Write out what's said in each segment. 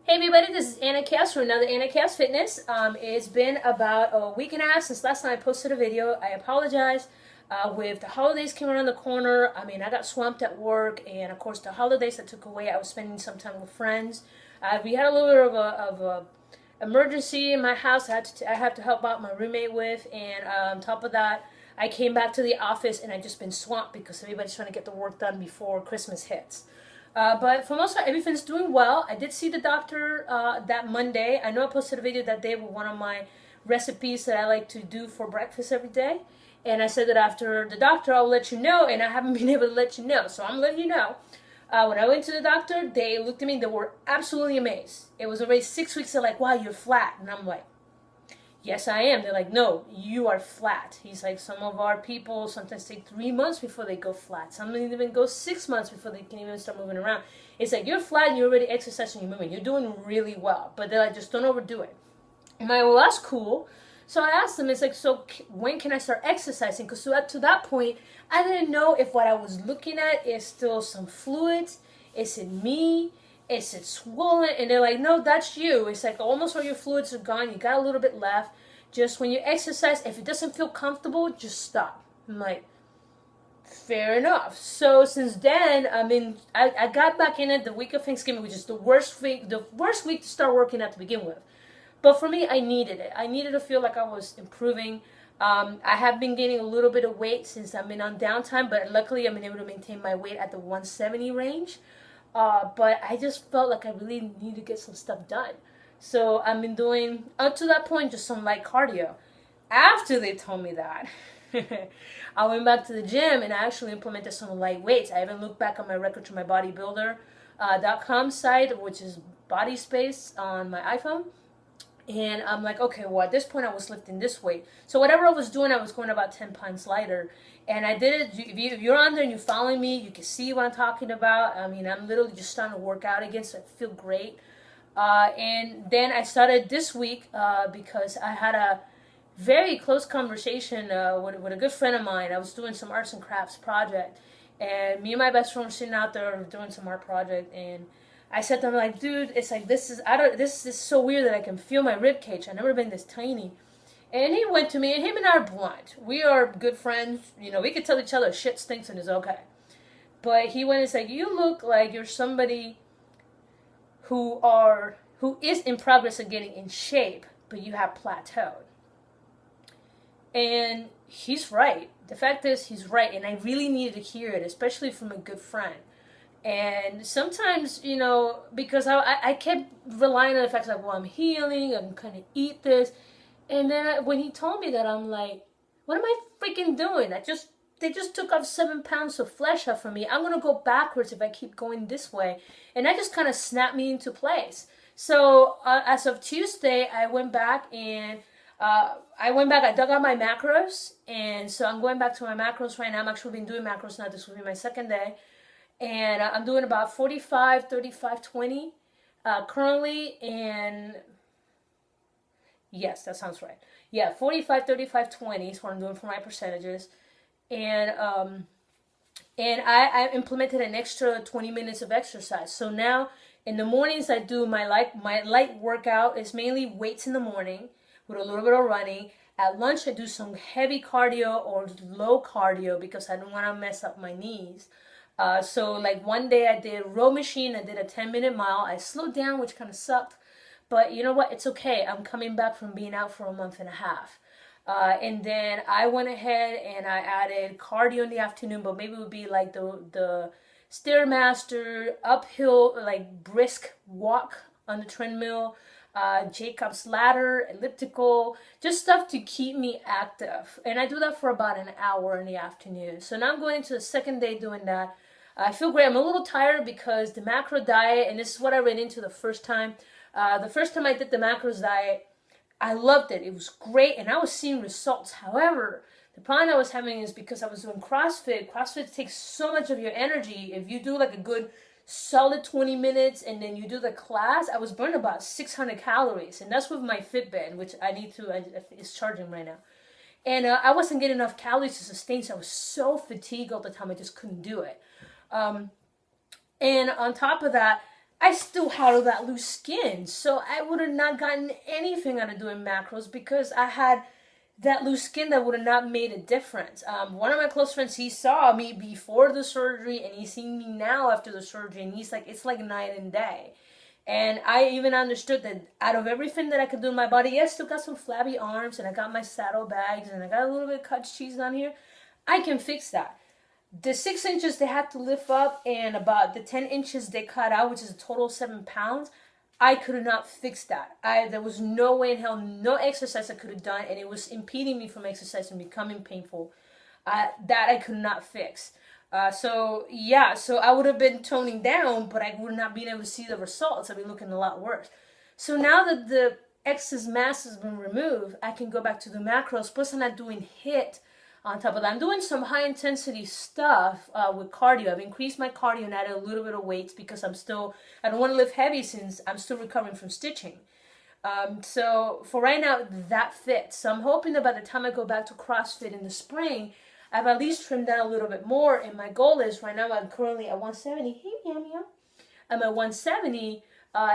Hey everybody, this is Anna Khayos for another Anna Khayos Fitness. It's been about a week and a half since last time I posted a video. I apologize. With the holidays came around the corner, I got swamped at work, and of course the holidays that took away, I was spending some time with friends. We had a little bit of a emergency in my house. I have to help out my roommate with, and on top of that, I came back to the office and I just been swamped because everybody's trying to get the work done before Christmas hits. But for most part, everything's doing well. I did see the doctor that Monday. I know I posted a video that day with one of my recipes that I like to do for breakfast every day. And I said that after the doctor, I'll let you know, and I haven't been able to let you know. So I'm letting you know. When I went to the doctor, they looked at me, they were absolutely amazed. It was already 6 weeks, they're like, wow, you're flat. And I'm like, yes, I am. They're like, no, you are flat. He's like, some of our people sometimes take 3 months before they go flat. Some even go 6 months before they can even start moving around. It's like, you're flat and you're already exercising, you're moving. You're doing really well. But they're like, just don't overdo it. I'm like, well, that's cool. So I asked them, it's like, so when can I start exercising? Because to that point, I didn't know if what I was looking at is still some fluids. Is it me? Is it swollen? And they're like, no, that's you. It's like almost all your fluids are gone. You got a little bit left. Just when you exercise, if it doesn't feel comfortable, just stop. I'm like, fair enough. So since then, I got back in it the week of Thanksgiving, which is the worst week to start working out to begin with. But for me, I needed it. I needed to feel like I was improving. I have been gaining a little bit of weight since I've been on downtime, but luckily I've been able to maintain my weight at the 170 range. But I just felt like I really need to get some stuff done. So I've been doing, up to that point, just some light cardio. After they told me that, I went back to the gym and I actually implemented some light weights. I even looked back on my record to my bodybuilder.com site, which is Body Space on my iPhone. And I'm like, okay, well, at this point, I was lifting this weight. So whatever I was doing, I was going about 10 pounds lighter. And I did it. If you're on there and you're following me, you can see what I'm talking about. I'm literally just starting to work out again, so I feel great. And then I started this week because I had a very close conversation with a good friend of mine. I was doing some arts and crafts project. And me and my best friend were sitting out there doing some art project, and I said to him, like, dude, it's like, this is so weird that I can feel my rib cage. I've never been this tiny. And he went to me, and him and I are blunt. We are good friends. You know, we could tell each other shit stinks and it's okay. But he went and said, you look like you're somebody who is in progress of getting in shape, but you have plateaued. And he's right. The fact is, he's right. And I really needed to hear it, especially from a good friend. And sometimes, you know, because I kept relying on the fact like, well, I'm healing, I'm going to eat this. And then when he told me that, I'm like, what am I freaking doing? They just took off 7 pounds of flesh off from me. I'm going to go backwards if I keep going this way. And that just kind of snapped me into place. So as of Tuesday, I went back and I dug out my macros. And so I'm going back to my macros right now. I'm actually been doing macros now. This will be my second day. And I'm doing about 45, 35, 20 currently. And yes, that sounds right. Yeah, 45, 35, 20 is what I'm doing for my percentages. And I implemented an extra 20 minutes of exercise. So now in the mornings I do my light workout. Is mainly weights in the morning with a little bit of running. At lunch I do some heavy cardio or low cardio because I don't want to mess up my knees. So like one day I did row machine. I did a 10-minute mile. I slowed down, which kind of sucked. But you know what? It's okay. I'm coming back from being out for a month and a half. And then I went ahead and I added cardio in the afternoon, but maybe it would be like the Stairmaster, uphill, like brisk walk on the treadmill, Jacob's ladder, elliptical, just stuff to keep me active. And I do that for about an hour in the afternoon. So now I'm going into the second day doing that. I feel great. I'm a little tired because the macro diet, and this is what I ran into the first time. The first time I did the macros diet, I loved it. It was great, and I was seeing results. However, the problem I was having is because I was doing CrossFit. CrossFit takes so much of your energy. If you do like a good solid 20 minutes and then you do the class, I was burning about 600 calories. And that's with my Fitbit, which it's charging right now. And I wasn't getting enough calories to sustain, so I was so fatigued all the time, I just couldn't do it. And on top of that, I still had all that loose skin. So I would have not gotten anything out of doing macros because I had that loose skin that would have not made a difference. One of my close friends, he saw me before the surgery and he's seen me now after the surgery, and he's like, it's like night and day. And I even understood that out of everything that I could do in my body, yes, still got some flabby arms and I got my saddlebags and I got a little bit of cut cheese on here. I can fix that. The 6 inches they had to lift up and about the 10 inches they cut out, which is a total of 7 pounds, I could not fix that. There was no way in hell, no exercise I could have done, and it was impeding me from exercise and becoming painful. That I could not fix. So I would have been toning down, but I would not been able to see the results. I'd be looking a lot worse. So now that the excess mass has been removed, I can go back to the macros. Plus, I'm not doing HIIT on top of that. I'm doing some high intensity stuff with cardio. I've increased my cardio and added a little bit of weights because I don't want to lift heavy since I'm still recovering from stitching. So for right now, that fits. So I'm hoping that by the time I go back to CrossFit in the spring, I've at least trimmed down a little bit more. And my goal is, right now I'm currently at 170. Hey, meow meow. I'm at 170.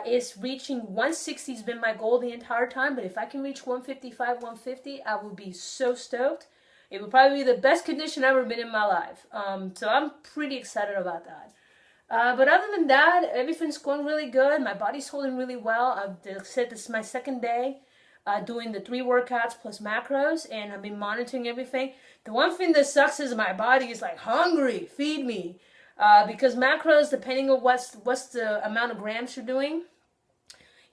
Is reaching 160 has been my goal the entire time. But if I can reach 155, 150, I will be so stoked. It would probably be the best condition I've ever been in my life. So I'm pretty excited about that. But other than that, everything's going really good. My body's holding really well. I've said this is my second day doing the 3 workouts plus macros, and I've been monitoring everything. The one thing that sucks is my body is like hungry, feed me. Because macros, depending on what's the amount of grams you're doing,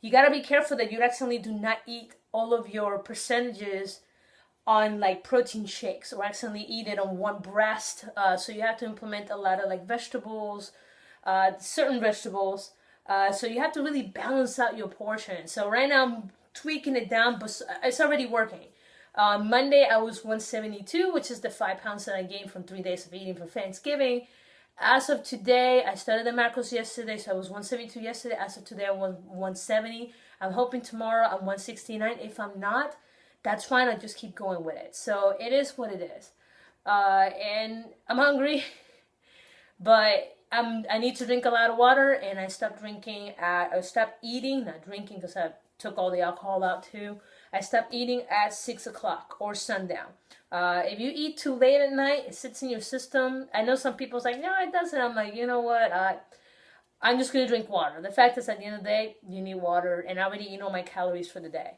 you got to be careful that you accidentally do not eat all of your percentages on like protein shakes or accidentally eat it on one breast. So you have to implement a lot of like vegetables, certain vegetables. So you have to really balance out your portion. So right now I'm tweaking it down, but it's already working. Monday I was 172, which is the 5 pounds that I gained from 3 days of eating for Thanksgiving. As of today, I started the macros yesterday, so I was 172 yesterday. As of today, I was 170. I'm hoping tomorrow I'm 169. If I'm not, that's fine. I just keep going with it. So it is what it is. And I'm hungry, but I need to drink a lot of water, and I stopped eating, not drinking because I took all the alcohol out too. I stopped eating at 6 o'clock or sundown. If you eat too late at night, it sits in your system. I know some people's like, no, it doesn't. I'm like, you know what? I'm just going to drink water. The fact is, at the end of the day, you need water, and I already eat all my calories for the day.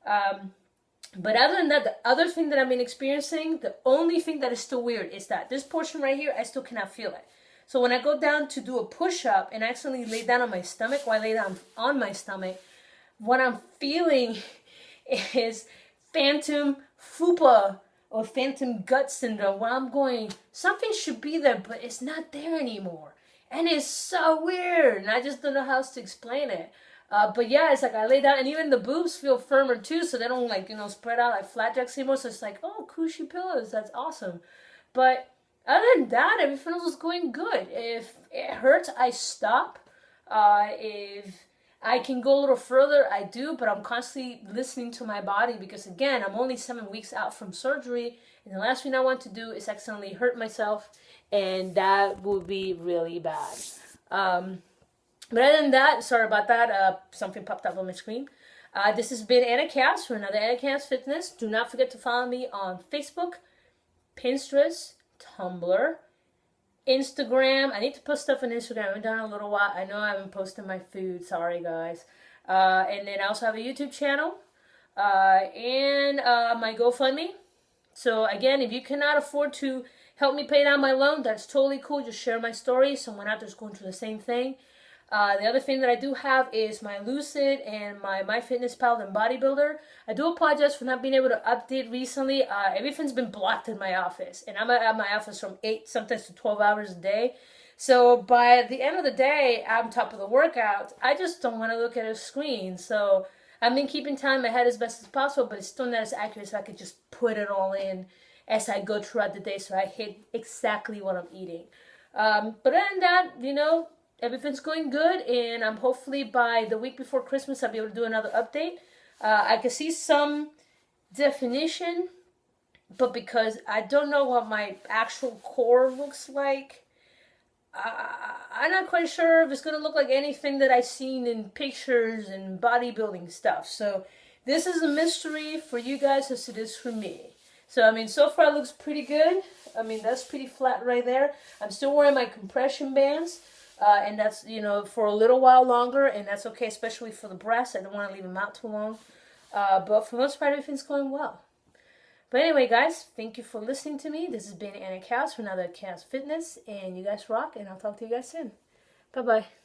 But other than that, the other thing that I've been experiencing, the only thing that is still weird is that this portion right here, I still cannot feel it. So when I go down to do a push-up and accidentally lay down on my stomach, or I lay down on my stomach, what I'm feeling is phantom fupa or phantom gut syndrome, where I'm going, something should be there, but it's not there anymore. And it's so weird, and I just don't know how else to explain it. But yeah, it's like I lay down, and even the boobs feel firmer too, so they don't like, spread out like flapjacks anymore. So it's like, oh, cushy pillows, that's awesome. But other than that, everything else is going good. If it hurts, I stop. If I can go a little further, I do, but I'm constantly listening to my body because, again, I'm only 7 weeks out from surgery, and the last thing I want to do is accidentally hurt myself, and that would be really bad. But other than that, sorry about that, something popped up on my screen. This has been Anna Khayos for another Anna Khayos Fitness. Do not forget to follow me on Facebook, Pinterest, Tumblr, Instagram. I need to post stuff on Instagram. I haven't done it in a little while. I know I haven't posted my food. Sorry, guys. And then I also have a YouTube channel and my GoFundMe. So, again, if you cannot afford to help me pay down my loan, that's totally cool. Just share my story. Someone out there is going through the same thing. The other thing that I do have is my Lucid and my MyFitnessPal and Bodybuilder. I do apologize for not being able to update recently. Everything's been blocked in my office, and I'm at my office from 8 sometimes to 12 hours a day. So by the end of the day, on top of the workout, I just don't want to look at a screen. So I've been keeping time in my head as best as possible, but it's still not as accurate as I could just put it all in as I go throughout the day, so I hit exactly what I'm eating. But other than that, everything's going good, and I'm hopefully by the week before Christmas I'll be able to do another update. I can see some definition, but because I don't know what my actual core looks like, I'm not quite sure if it's going to look like anything that I've seen in pictures and bodybuilding stuff. So this is a mystery for you guys as it is for me. So, I mean, so far it looks pretty good. I mean, that's pretty flat right there. I'm still wearing my compression bands. And that's, you know, for a little while longer. And that's okay, especially for the breasts. I don't want to leave them out too long. But for the most part, everything's going well. But anyway, guys, thank you for listening to me. This has been Anna Khayos for another Khayos Fitness. And you guys rock. And I'll talk to you guys soon. Bye-bye.